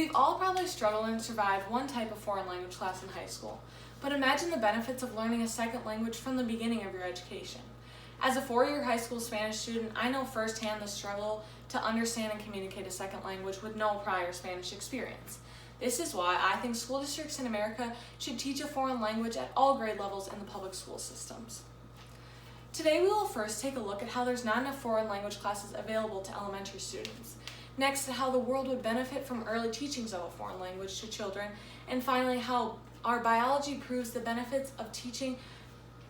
We've all probably struggled and survived one type of foreign language class in high school, but imagine the benefits of learning a second language from the beginning of your education. As a four-year high school Spanish student, I know firsthand the struggle to understand and communicate a second language with no prior Spanish experience. This is why I think school districts in America should teach a foreign language at all grade levels in the public school systems. Today we will first take a look at how there's not enough foreign language classes available to elementary students. Next, how the world would benefit from early teachings of a foreign language to children, and finally, how our biology proves the benefits of teaching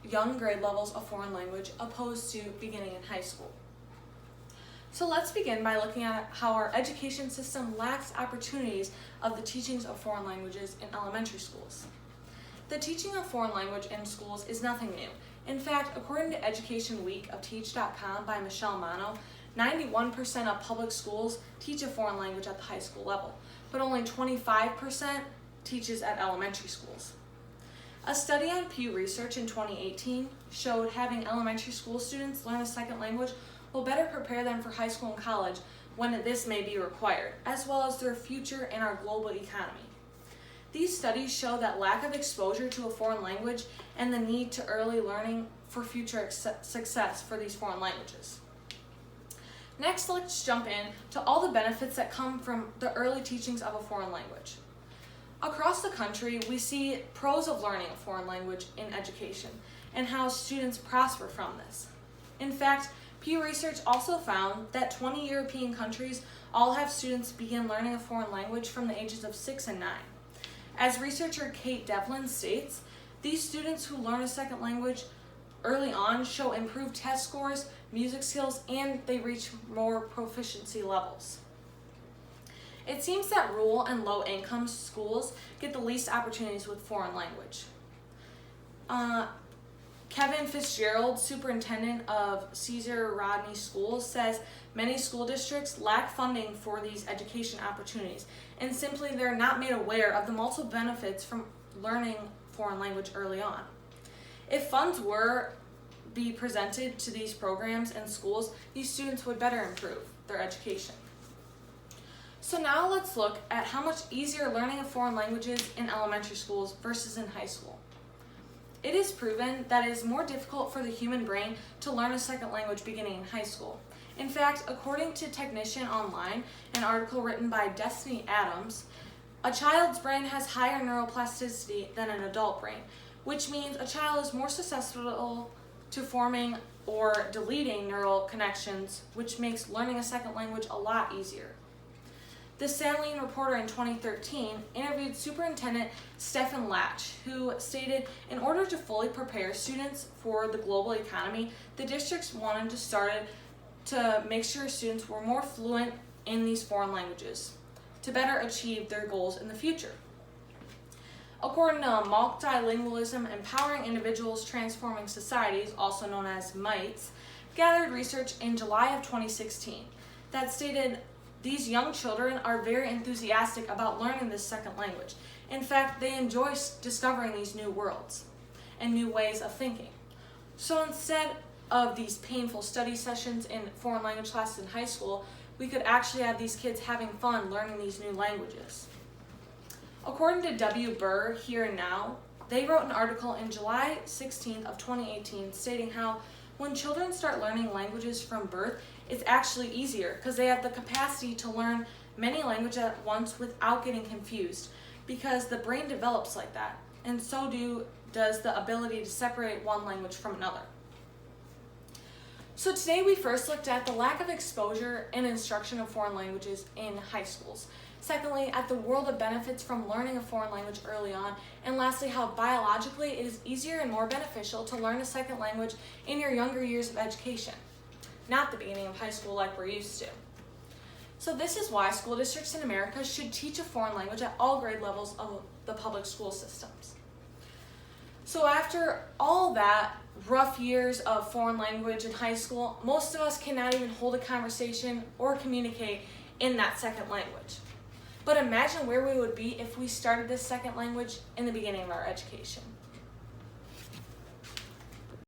young grade levels a foreign language opposed to beginning in high school. So let's begin by looking at how our education system lacks opportunities of the teachings of foreign languages in elementary schools. The teaching of foreign language in schools is nothing new. In fact, according to Education Week of Teach.com by Michelle Mano, 91% of public schools teach a foreign language at the high school level, but only 25% teaches at elementary schools. A study on Pew Research in 2018 showed having elementary school students learn a second language will better prepare them for high school and college when this may be required, as well as their future in our global economy. These studies show that lack of exposure to a foreign language and the need to early learning for future success for these foreign languages. Next, let's jump in to all the benefits that come from the early teachings of a foreign language. Across the country, we see pros of learning a foreign language in education and how students prosper from this. In fact, Pew Research also found that 20 European countries all have students begin learning a foreign language from the ages of 6 and 9. As researcher Kate Devlin states, these students who learn a second language early on show improved test scores, music skills, and they reach more proficiency levels. It seems that rural and low-income schools get the least opportunities with foreign language. Kevin Fitzgerald, superintendent of Caesar Rodney Schools, says many school districts lack funding for these education opportunities, and simply they're not made aware of the multiple benefits from learning foreign language early on. If funds were be presented to these programs in schools, these students would better improve their education. So now let's look at how much easier learning of foreign languages in elementary schools versus in high school. It is proven that it is more difficult for the human brain to learn a second language beginning in high school. In fact, according to Technician Online, an article written by Destiny Adams, a child's brain has higher neuroplasticity than an adult brain, which means a child is more susceptible to forming or deleting neural connections, which makes learning a second language a lot easier. The Saline reporter in 2013 interviewed Superintendent Stephen Latch, who stated, in order to fully prepare students for the global economy, the districts wanted to start to make sure students were more fluent in these foreign languages to better achieve their goals in the future. According to Multilingualism, Empowering Individuals, Transforming Societies, also known as MITES, gathered research in July of 2016 that stated these young children are very enthusiastic about learning this second language. In fact, they enjoy discovering these new worlds and new ways of thinking. So instead of these painful study sessions in foreign language classes in high school, we could actually have these kids having fun learning these new languages. According to W. Burr, Here and Now, they wrote an article in July 16th of 2018 stating how when children start learning languages from birth, it's actually easier because they have the capacity to learn many languages at once without getting confused, because the brain develops like that, and so does the ability to separate one language from another. So today we first looked at the lack of exposure and instruction of foreign languages in high schools. Secondly, at the world of benefits from learning a foreign language early on. And lastly, how biologically it is easier and more beneficial to learn a second language in your younger years of education, not the beginning of high school like we're used to. So this is why school districts in America should teach a foreign language at all grade levels of the public school systems. So after all that rough years of foreign language in high school, most of us cannot even hold a conversation or communicate in that second language. But imagine where we would be if we started this second language in the beginning of our education.